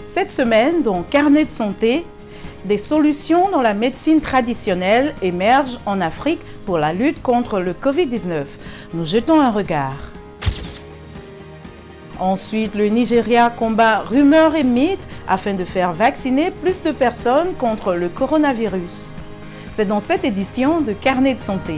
Cette semaine, dans Carnet de santé, des solutions dans la médecine traditionnelle émergent en Afrique pour la lutte contre le Covid-19. Nous jetons un regard. Ensuite, le Nigeria combat rumeurs et mythes afin de faire vacciner plus de personnes contre le coronavirus. C'est dans cette édition de Carnet de santé.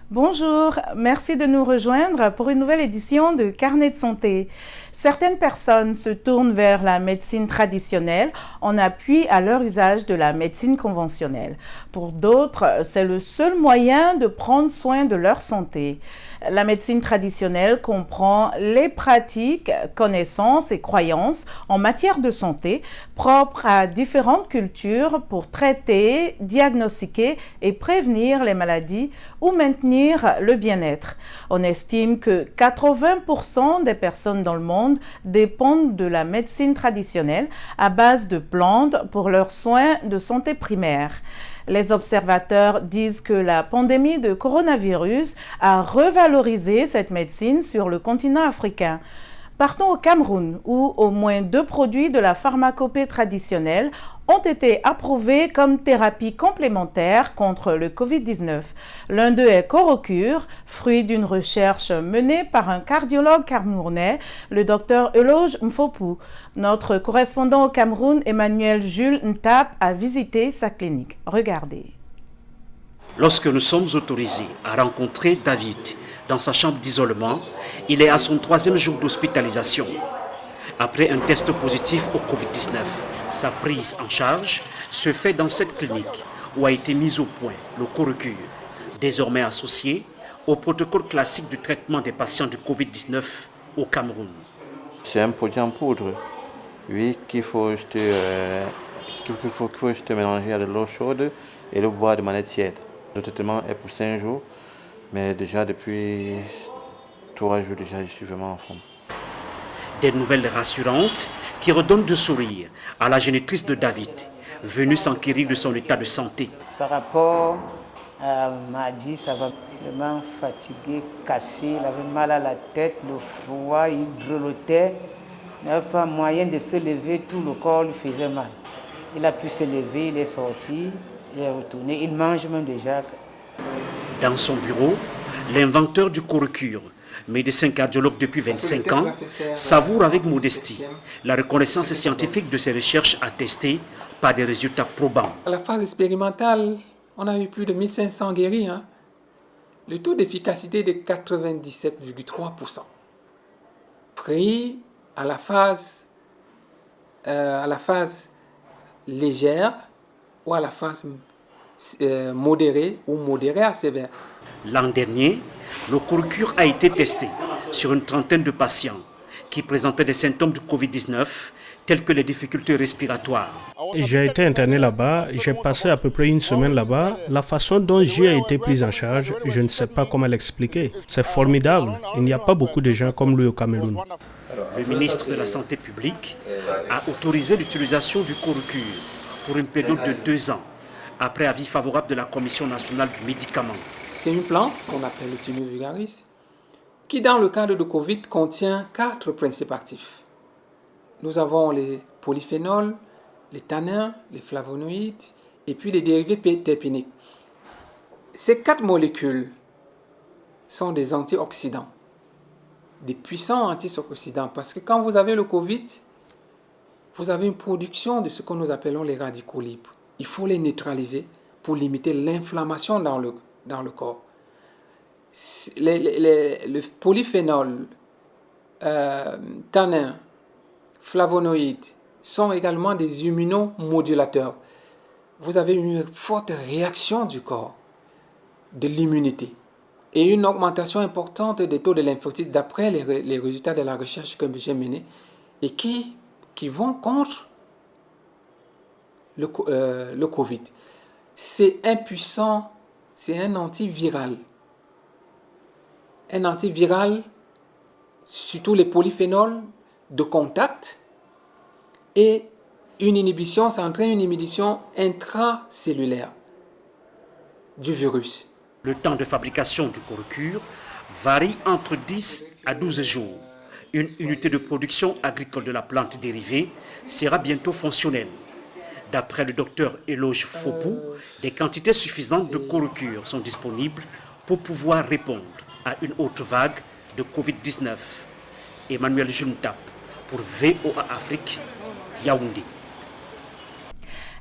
Bonjour, merci de nous rejoindre pour une nouvelle édition de Carnet de santé. Certaines personnes se tournent vers la médecine traditionnelle en appui à leur usage de la médecine conventionnelle. Pour d'autres, c'est le seul moyen de prendre soin de leur santé. La médecine traditionnelle comprend les pratiques, connaissances et croyances en matière de santé propres à différentes cultures pour traiter, diagnostiquer et prévenir les maladies ou maintenir le bien-être. On estime que 80% des personnes dans le monde dépendent de la médecine traditionnelle à base de plantes pour leurs soins de santé primaire. Les observateurs disent que la pandémie de coronavirus a revalorisé cette médecine sur le continent africain. Partons au Cameroun, où au moins 2 produits de la pharmacopée traditionnelle ont été approuvés comme thérapie complémentaire contre le Covid-19. L'un d'eux est Corocure, fruit d'une recherche menée par un cardiologue camerounais, le docteur Eloge Mfopou. Notre correspondant au Cameroun, Emmanuel Jules Ntap, a visité sa clinique. Regardez. Lorsque nous sommes autorisés à rencontrer David dans sa chambre d'isolement, il est à son 3e jour d'hospitalisation. Après un test positif au Covid-19, sa prise en charge se fait dans cette clinique où a été mis au point le Corocure, désormais associé au protocole classique du traitement des patients du Covid-19 au Cameroun. C'est un produit en poudre, oui, qu'il faut juste mélanger à de l'eau chaude et le boire de manière tiède. Le traitement est pour 5 jours, mais déjà depuis 3 jours, je suis vraiment en forme. Des nouvelles rassurantes qui redonnent du sourire à la génitrice de David, venue s'enquérir de son état de santé. Par rapport à mardi, ça va vraiment fatigué, cassé, il avait mal à la tête, le froid, il grelottait. Il n'avait pas moyen de se lever, tout le corps lui faisait mal. Il a pu se lever, il est sorti, il est retourné, il mange même déjà. Dans son bureau, l'inventeur du Corocure, médecin cardiologue depuis 25 ans, savoure avec modestie la reconnaissance scientifique de ses recherches attestées par des résultats probants. À la phase expérimentale, on a eu plus de 1500 guéris. Le taux d'efficacité est de 97,3%. Pris à la phase légère ou à la phase modérée ou modérée à sévère. L'an dernier, le Corocure a été testé sur une trentaine de patients qui présentaient des symptômes du Covid-19 tels que les difficultés respiratoires. J'ai été interné là-bas, j'ai passé à peu près une semaine là-bas. La façon dont j'ai été pris en charge, je ne sais pas comment l'expliquer. C'est formidable. Il n'y a pas beaucoup de gens comme lui au Cameroun. Le ministre de la Santé publique a autorisé l'utilisation du Corocure pour une période de 2 ans, après avis favorable de la Commission nationale du médicament. C'est une plante qu'on appelle le Thymus vulgaris, qui dans le cadre de Covid contient 4 principes actifs. Nous avons les polyphénols, les tannins, les flavonoïdes et puis les dérivés terpéniques. Ces 4 molécules sont des antioxydants, des puissants antioxydants, parce que quand vous avez le Covid, vous avez une production de ce que nous appelons les radicaux libres. Il faut les neutraliser pour limiter l'inflammation dans le corps. Le polyphénol, tannin, flavonoïdes sont également des immunomodulateurs. Vous avez une forte réaction du corps, de l'immunité et une augmentation importante des taux de lymphocytes d'après les résultats de la recherche que j'ai menée et qui vont contre le Covid. C'est impuissant, c'est un antiviral. Un antiviral, surtout les polyphénols de contact, et ça entraîne une inhibition intracellulaire du virus. Le temps de fabrication du Corocure varie entre 10 à 12 jours. Une unité de production agricole de la plante dérivée sera bientôt fonctionnelle. D'après le docteur Eloge Fopou, des quantités suffisantes de Corocure sont disponibles pour pouvoir répondre à une autre vague de Covid-19. Emmanuel Juntap pour VOA Afrique, Yaoundé.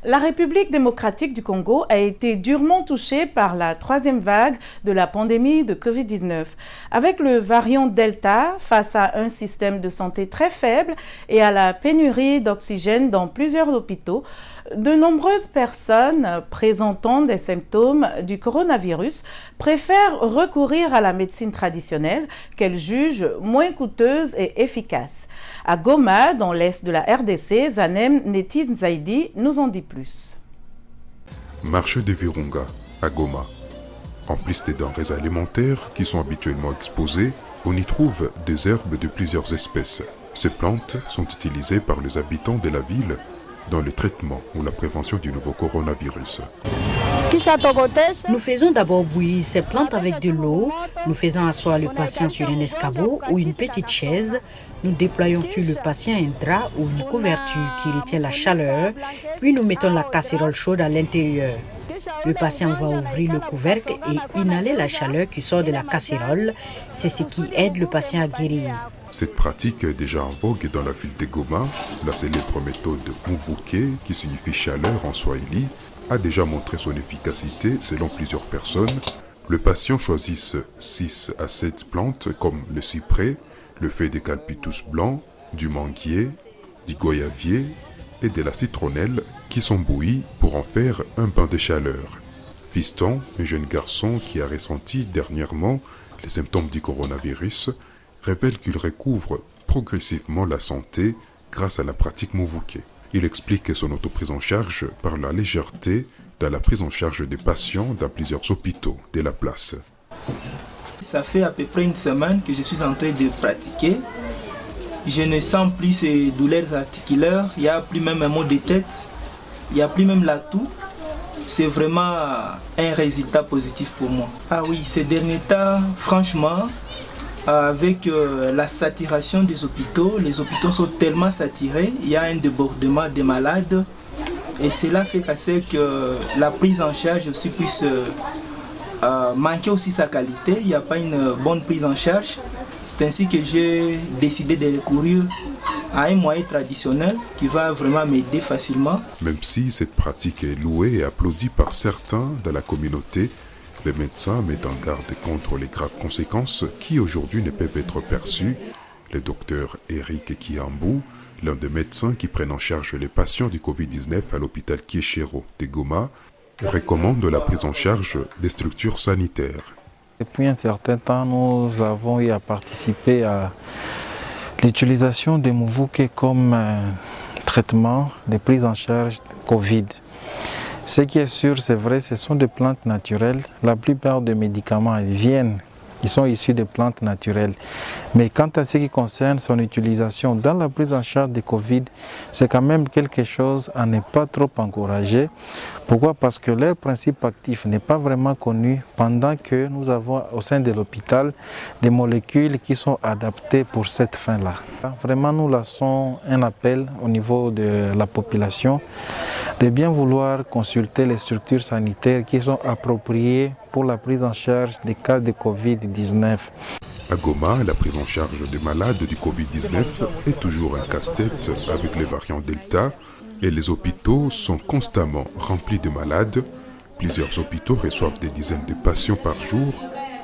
La République démocratique du Congo a été durement touchée par la troisième vague de la pandémie de Covid-19. Avec le variant Delta, face à un système de santé très faible et à la pénurie d'oxygène dans plusieurs hôpitaux, de nombreuses personnes présentant des symptômes du coronavirus préfèrent recourir à la médecine traditionnelle qu'elles jugent moins coûteuse et efficace. À Goma, dans l'est de la RDC, Zanem Neti Nzaidi nous en dit plus. Marché de Virunga, à Goma. En plus des denrées alimentaires qui sont habituellement exposées, on y trouve des herbes de plusieurs espèces. Ces plantes sont utilisées par les habitants de la ville dans le traitement ou la prévention du nouveau coronavirus. Nous faisons d'abord bouillir ces plantes avec de l'eau, nous faisons asseoir le patient sur un escabeau ou une petite chaise, nous déployons sur le patient un drap ou une couverture qui retient la chaleur, puis nous mettons la casserole chaude à l'intérieur. Le patient va ouvrir le couvercle et inhaler la chaleur qui sort de la casserole, c'est ce qui aide le patient à guérir. Cette pratique est déjà en vogue dans la ville de Goma. La célèbre méthode Muvuke, qui signifie chaleur en swahili, a déjà montré son efficacité selon plusieurs personnes. Le patient choisit 6 à 7 plantes comme le cyprès, le feuille de calpitus blanc, du manguier, du goyavier et de la citronnelle qui sont bouillis pour en faire un bain de chaleur. Fiston, un jeune garçon qui a ressenti dernièrement les symptômes du coronavirus, révèle qu'il recouvre progressivement la santé grâce à la pratique Muvuke. Il explique son autoprise en charge par la légèreté dans la prise en charge des patients dans plusieurs hôpitaux de la place. Ça fait à peu près une semaine que je suis en train de pratiquer. Je ne sens plus ces douleurs articulaires, il n'y a plus même un mot de tête, il n'y a plus même la toux. C'est vraiment un résultat positif pour moi. Ah oui, ces derniers temps, franchement, avec la saturation des hôpitaux, les hôpitaux sont tellement saturés, il y a un débordement des malades et cela fait que la prise en charge aussi puisse manquer aussi sa qualité, il n'y a pas une bonne prise en charge. C'est ainsi que j'ai décidé de recourir à un moyen traditionnel qui va vraiment m'aider facilement. Même si cette pratique est louée et applaudie par certains dans la communauté, les médecins mettent en garde contre les graves conséquences qui aujourd'hui ne peuvent être perçues. Le docteur Eric Kiambou, l'un des médecins qui prennent en charge les patients du Covid-19 à l'hôpital Kieshero de Goma, recommande la prise en charge des structures sanitaires. Depuis un certain temps, nous avons eu à participer à l'utilisation des Muvuke comme traitement de prise en charge Covid. Ce qui est sûr, c'est vrai, ce sont des plantes naturelles. La plupart des médicaments ils sont issus de plantes naturelles. Mais quant à ce qui concerne son utilisation dans la prise en charge de Covid, c'est quand même quelque chose à ne pas trop encourager. Pourquoi? Parce que leur principe actif n'est pas vraiment connu pendant que nous avons au sein de l'hôpital des molécules qui sont adaptées pour cette fin-là. Vraiment, nous lançons un appel au niveau de la population de bien vouloir consulter les structures sanitaires qui sont appropriées pour la prise en charge des cas de Covid-19. À Goma, la prise en charge des malades du Covid-19 est toujours un casse-tête avec les variants Delta et les hôpitaux sont constamment remplis de malades. Plusieurs hôpitaux reçoivent des dizaines de patients par jour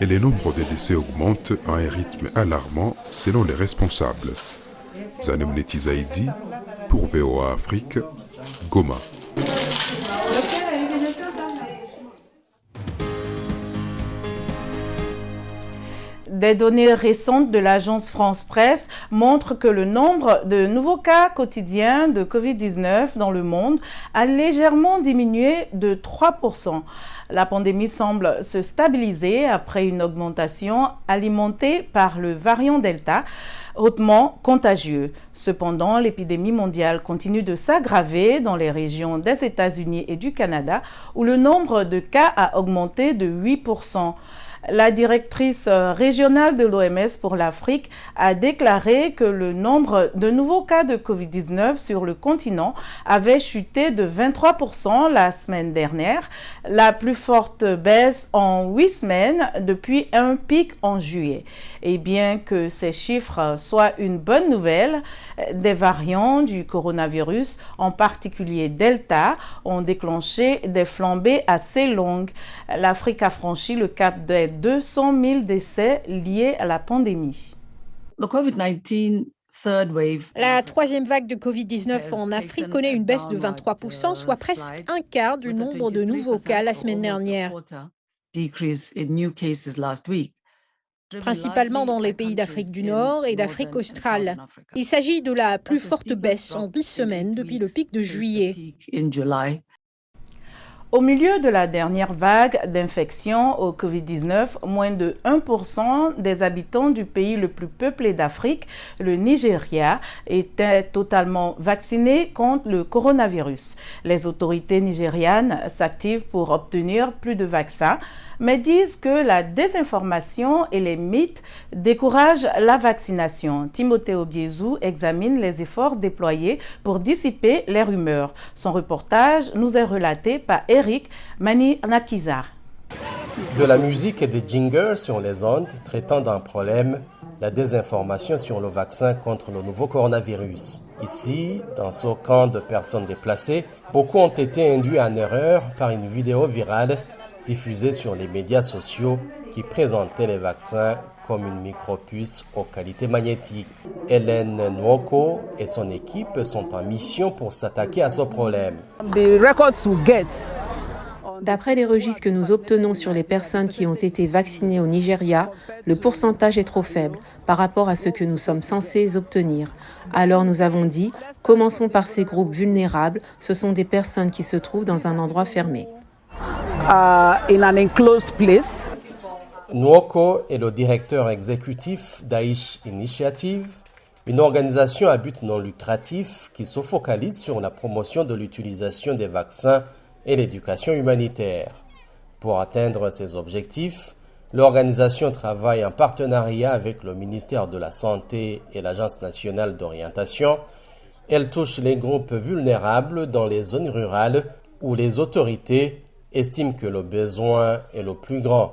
et le nombre de décès augmente à un rythme alarmant selon les responsables. Zanem Neti Zaidi pour VOA Afrique, Goma. Des données récentes de l'agence France Presse montrent que le nombre de nouveaux cas quotidiens de Covid-19 dans le monde a légèrement diminué de 3%. La pandémie semble se stabiliser après une augmentation alimentée par le variant Delta, hautement contagieux. Cependant, l'épidémie mondiale continue de s'aggraver dans les régions des États-Unis et du Canada, où le nombre de cas a augmenté de 8%. La directrice régionale de l'OMS pour l'Afrique a déclaré que le nombre de nouveaux cas de Covid-19 sur le continent avait chuté de 23% la semaine dernière, la plus forte baisse en 8 semaines depuis un pic en juillet. Et bien que ces chiffres soient une bonne nouvelle, des variants du coronavirus, en particulier Delta, ont déclenché des flambées assez longues. L'Afrique a franchi le cap des 200 000 décès liés à la pandémie. La troisième vague de Covid-19 en Afrique connaît une baisse de 23%, soit presque un quart du nombre de nouveaux cas la semaine dernière. Principalement dans les pays d'Afrique du Nord et d'Afrique australe. Il s'agit de la plus forte baisse en 8 semaines depuis le pic de juillet. Au milieu de la dernière vague d'infection au Covid-19, moins de 1% des habitants du pays le plus peuplé d'Afrique, le Nigeria, étaient totalement vaccinés contre le coronavirus. Les autorités nigérianes s'activent pour obtenir plus de vaccins, mais disent que la désinformation et les mythes découragent la vaccination. Timothée Obiezou examine les efforts déployés pour dissiper les rumeurs. Son reportage nous est relaté par Eric Mani-Nakizar. De la musique et des jingles sur les ondes traitant d'un problème, la désinformation sur le vaccin contre le nouveau coronavirus. Ici, dans ce camp de personnes déplacées, beaucoup ont été induits en erreur par une vidéo virale diffusée sur les médias sociaux qui présentait les vaccins comme une micropuce aux qualités magnétiques. Hélène Nwoko et son équipe sont en mission pour s'attaquer à ce problème. D'après les registres que nous obtenons sur les personnes qui ont été vaccinées au Nigeria, le pourcentage est trop faible par rapport à ce que nous sommes censés obtenir. Alors nous avons dit, commençons par ces groupes vulnérables, ce sont des personnes qui se trouvent dans un endroit fermé. In an enclosed place. Nwoko est le directeur exécutif d'Aish Initiative, une organisation à but non lucratif qui se focalise sur la promotion de l'utilisation des vaccins et l'éducation humanitaire. Pour atteindre ces objectifs, l'organisation travaille en partenariat avec le ministère de la Santé et l'Agence nationale d'orientation. Elle touche les groupes vulnérables dans les zones rurales où les autorités estiment que le besoin est le plus grand.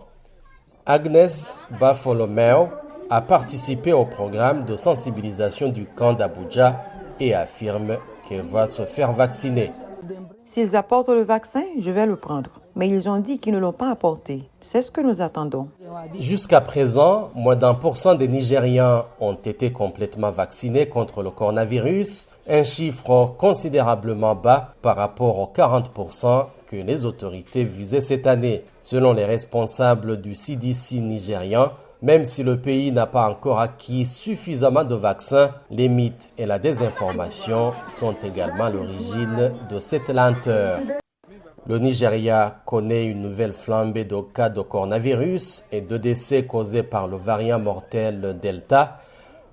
Agnès Bafolomeo a participé au programme de sensibilisation du camp d'Abuja et affirme qu'elle va se faire vacciner. S'ils apportent le vaccin, je vais le prendre. Mais ils ont dit qu'ils ne l'ont pas apporté. C'est ce que nous attendons. Jusqu'à présent, moins d'1% des Nigérians ont été complètement vaccinés contre le coronavirus, un chiffre considérablement bas par rapport aux 40% que les autorités visaient cette année. Selon les responsables du CDC nigérian, même si le pays n'a pas encore acquis suffisamment de vaccins, les mythes et la désinformation sont également à l'origine de cette lenteur. Le Nigeria connaît une nouvelle flambée de cas de coronavirus et de décès causés par le variant mortel Delta.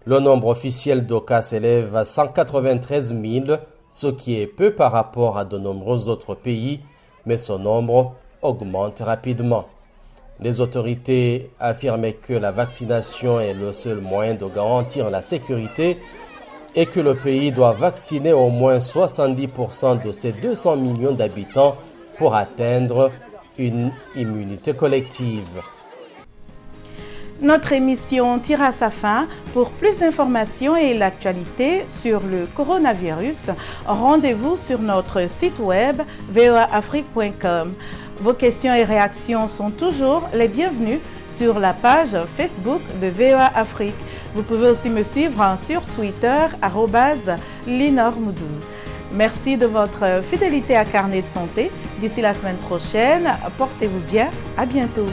Le nombre officiel de cas s'élève à 193 000, ce qui est peu par rapport à de nombreux autres pays, mais ce nombre augmente rapidement. Les autorités affirmaient que la vaccination est le seul moyen de garantir la sécurité et que le pays doit vacciner au moins 70% de ses 200 millions d'habitants pour atteindre une immunité collective. Notre émission tire à sa fin. Pour plus d'informations et l'actualité sur le coronavirus, rendez-vous sur notre site web voaafrique.com. Vos questions et réactions sont toujours les bienvenues sur la page Facebook de VOA Afrique. Vous pouvez aussi me suivre sur Twitter @LinorMoudou. Merci de votre fidélité à Carnet de Santé. D'ici la semaine prochaine, portez-vous bien. À bientôt.